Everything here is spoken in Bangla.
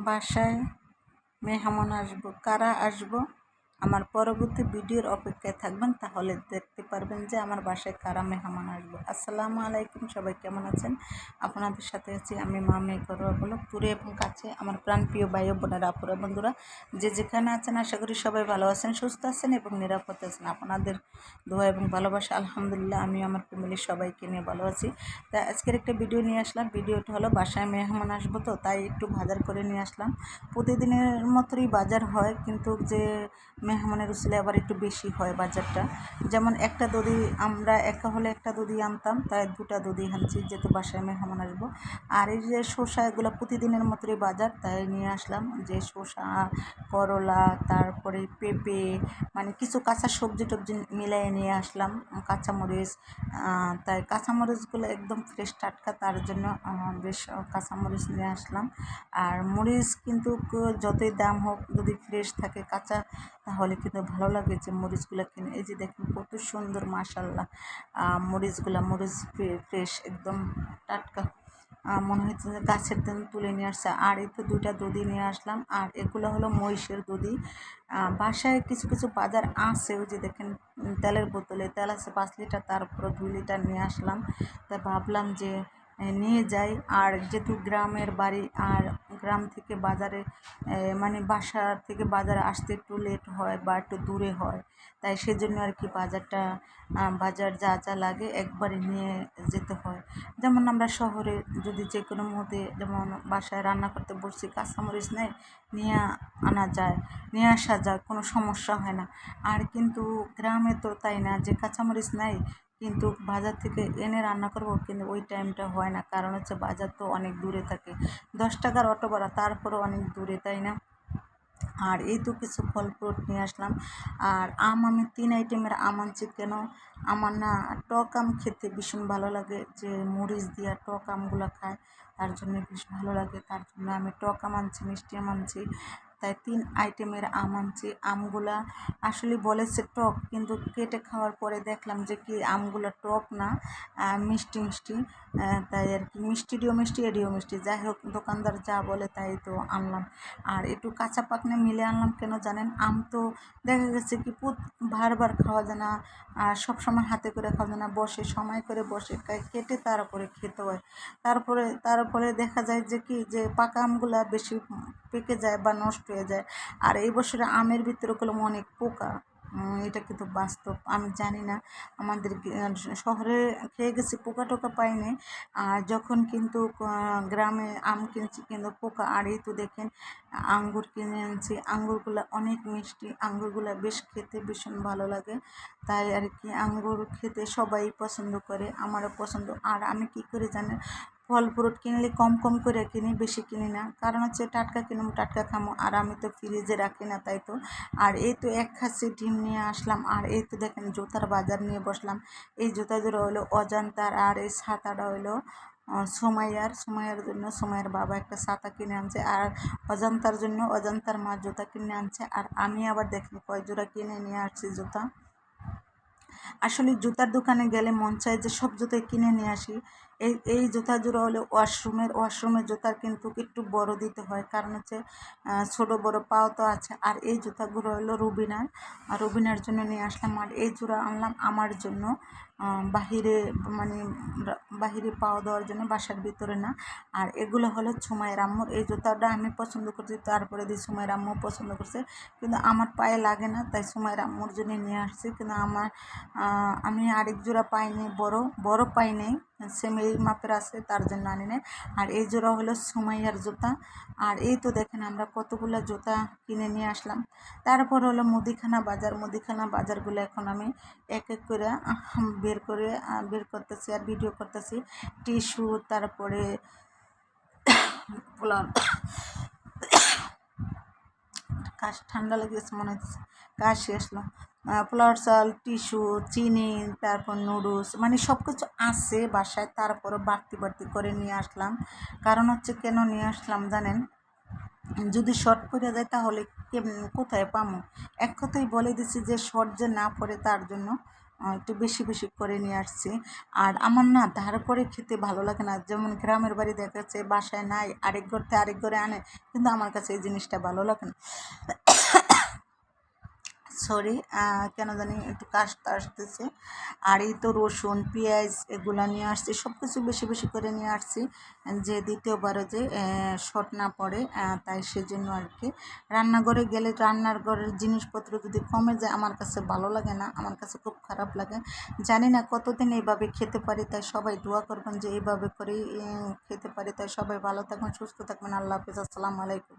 বাসায় মেহমান আসবো, কারা আসবো আমার পরবর্তী ভিডিওর অপেক্ষায় থাকবেন, তাহলে দেখতে পারবেন যে আমার বাসায় কারা মেহমান আসবো। আসসালামু আলাইকুম, সবাই কেমন আছেন? আপনাদের সাথে আছি আমি মামে ঘরোয়া ব্লগ। দূরে এবং কাছে আমার প্রাণপ্রিয় ভাই ও বোনেরা, আপুরা, বন্ধুরা যে যেখানে আছেন, আশা করি সবাই ভালো আছেন, সুস্থ আছেন এবং নিরাপদ আছেন। আপনাদের দোয়া এবং ভালোবাসা আলহামদুলিল্লাহ আমি আমার ফ্যামিলির সবাইকে নিয়ে ভালো আছি। তা আজকের একটা ভিডিও নিয়ে আসলাম। ভিডিওটা হলো বাসায় মেহমান আসবো, তো তাই একটু বাজার করে নিয়ে আসলাম। প্রতিদিনের মতোই বাজার হয়, কিন্তু যে মেহমানের উসিলে আবার একটু বেশি হয় বাজারটা। যেমন একটা দধি, আমরা একা হলে একটা দধি আনতাম, তাই দুটা দধি আনছি যেহেতু বাসায় মেহমান আসবো। আর এই যে শসা, এগুলো প্রতিদিনের মতোই বাজার, তাই নিয়ে আসলাম। যে শসা, করলা, তারপরে পেঁপে, মানে কিছু কাঁচা সবজি টবজি মিলাই নিয়ে আসলাম। কাঁচামরিচ, তাই কাঁচামরিচগুলো একদম ফ্রেশ টাটকা, তার জন্য বেশ কাঁচামরিচ নিয়ে আসলাম। আর মরিচ কিন্তু যতই দাম হোক, যদি ফ্রেশ থাকে কাঁচা, তাহলে কিন্তু ভালো লাগে যে মরিচগুলো কিনে। এই যে দেখুন কত সুন্দর, মাশাল্লাহ মরিচ ফ্রেশ, একদম টাটকা, মনে হচ্ছে যে গাছের দিন তুলে নিয়ে আসছে। আর এই তো দুইটা দধি নিয়ে আসলাম, আর এগুলো হলো মহিষের দধি। বাসায় কিছু কিছু বাজার আছে, ওই যে দেখেন তেলের বোতলে তেল আছে 5 লিটার, তারপরে 2 লিটার নিয়ে আসলাম। তাই ভাবলাম যে নিয়ে যাই। আর যেহেতু গ্রামের বাড়ি, আর গ্রাম থেকে বাজারে মানে বাসা থেকে বাজারে আসতে একটু লেট হয় বা একটু দূরে হয়, তাই সেজন্য আর কি বাজার যা যা লাগে একবারে নিয়ে যেতে হয়। যেমন আমরা শহরে যদি যে কোনো মুহূর্তে, যেমন বাসায় রান্না করতে বসছি, কাঁচামরিচ নেই, নিয়ে নিয়ে আসা যায়, কোনো সমস্যা হয় না। আর কিন্তু গ্রামে তো তাই না, যে কাঁচামরিচ নেই কিন্তু বাজার থেকে এনে রান্না করবো, কিন্তু ওই টাইমটা হয় না, কারণ হচ্ছে বাজার তো অনেক দূরে থাকে, 10 টাকার অটো ভাড়া, তারপরেও অনেক দূরে, তাই না। আর এই তো কিছু ফল ফ্রুট নিয়ে আসলাম। আর আমি 3 আইটেমের আম আনছি কেন, আমার না টক আম খেতে ভীষণ ভালো লাগে, যে মরিচ দিয়া টক আমগুলো খায়, তার জন্য বেশ ভালো লাগে, তার জন্য আমি টক আম আনছি, মিষ্টি আম আনছি। তাই 3 আইটেমের আম আনছি। আমগুলা আসলে বলেছে টক, কিন্তু কেটে খাওয়ার পরে দেখলাম যে কি আমগুলো টক না, মিষ্টি মিষ্টি। তাই আর কি, মিষ্টিটিও মিষ্টি, এডিও মিষ্টি, যাই হোক দোকানদার যা বলে তাই তো আনলাম। আর একটু কাঁচা পাকনা মিলে আনলাম কেন জানেন, আম তো দেখা গেছে কি বারবার খাওয়া যায় না, আর সবসময় হাতে করে খাওয়া যায় না, সময় করে বসে কেটে তারপরে খেতে হয়। তারপরে দেখা যায় যে কি, যে পাকা আমগুলা বেশি পেকে যায় বা নষ্ট হয়ে যায়। আর এই বছরে আমের ভিতরে কলম অনেক পোকা, এটা কিন্তু বাস্তব। আমি জানি না, আমাদের শহরে খেয়ে গেছি, পোকা টোকা পাইনি। আর যখন কিন্তু গ্রামে আম কিনছি কিন্তু পোকা। আর এই তো দেখেন আঙ্গুর কিনে আনছি, আঙ্গুরগুলো অনেক মিষ্টি, আঙ্গুরগুলো বেশ খেতে ভীষণ ভালো লাগে, তাই আর কি আঙ্গুর খেতে সবাই পছন্দ করে, আমারও পছন্দ। আর আমি কি করে জানেন, ফল ফ্রুট কিনলে কম কম করে কিনি, বেশি কিনি না, কারণ হচ্ছে টাটকা কিনবো টাটকা খামো, আর আমি তো ফ্রিজে রাখি না, তাই তো। আর এই তো এক খাসি ডিম নিয়ে আসলাম। আর এই তো দেখেন জুতার বাজার নিয়ে বসলাম। এই জুতা জোড়া হলো অজান্তার, আর এই ছাতাটা হলো সুমাইয়ার জন্য সুমাইয়ার বাবা একটা ছাতা কিনে আনছে, আর অজান্তার জন্য অজান্তার মা জুতা কিনে আনছে। আর আমি আবার দেখেন কয় জোড়া কিনে নিয়ে আসছি জুতা। আসলে জুতার দোকানে গেলে মন চায় যে সব জুতাই কিনে নিয়ে আসি। এই জুতা জোড়া হলো ওয়াশরুমের জুতার, কিন্তু একটু বড় দিতে হয়, কারণ হচ্ছে ছোট বড় পাও তো আছে। আর এই জুতাগুলো হলো রুবিনার জন্য নিয়ে আসলাম। আর এই জোড়া আনলাম আমার জন্য, বাহিরে, মানে বাহিরে পাও দেওয়ার জন্য, বাসার ভিতরে না। আর এগুলো হলো সুমাইয়ের আম্মুর। এই জুতাটা আমি পছন্দ করছি, তারপরে দিয়ে সুমাইয়ের আম্মু পছন্দ করছে, কিন্তু আমার পায়ে লাগে না, তাই সুমাইয়ের আম্মুর জন্য নিয়ে আসছি। কিন্তু আমি আরেক জোড়া পাইনি, বড় পাইনি, সেম এই মাপের আছে, তার জন্য আনি নাই। আর এই জোড়া হলো সুমাইয়ার জুতা। আর এই তো দেখেন আমরা কতগুলো জুতা কিনে নিয়ে আসলাম। তারপর হলো মুদিখানা বাজারগুলো এখন আমি এক এক করে বের করতেছি আর ভিডিও করতেছি। টিস্যু, তারপরে পোলাও, ঠান্ডা লেগেছে মনে হচ্ছে, কাশি আসলো। পোলাওর চাল, টিস্যু, চিনি, তারপর নুডলস, মানে সব কিছু আছে বাসায়, তারপরে বাড়তি করে নিয়ে আসলাম। কারণ হচ্ছে কেন নিয়ে আসলাম জানেন, যদি শর্ট পড়ে যায় তাহলে কোথায় পামো। এক কথাই বলে দিছি যে শর্ট যে না পড়ে, তার জন্য একটু বেশি বেশি করে নিয়ে আসছি। আর আমার না ধার করে খেতে ভালো লাগে না, যেমন গ্রামের বাড়ি দেখা যাচ্ছে বাসায় নাই, আরেক ঘর থেকে আরেক ঘরে আনে, কিন্তু আমার কাছে এই জিনিসটা ভালো লাগে না। সরি, কেন জানি একটু কাশতে আসতেছে। আর এই তো রসুন পেঁয়াজ এগুলো নিয়ে আসছি, সব কিছু বেশি বেশি করে নিয়ে আসছি, যে দ্বিতীয়বারও যে শর্ট না পড়ে, তাই সেজন্য আর কি। রান্নাঘরে গেলে রান্নার ঘরের জিনিসপত্র যদি কমে যায় আমার কাছে ভালো লাগে না, আমার কাছে খুব খারাপ লাগে। জানি না কতদিন এইভাবে খেতে পারি, তাই সবাই দোয়া করবেন যে এইভাবে করেই খেতে পারি। তাই সবাই ভালো থাকবেন, সুস্থ থাকবেন। আল্লাহ হাফিজ, আসসালামু আলাইকুম।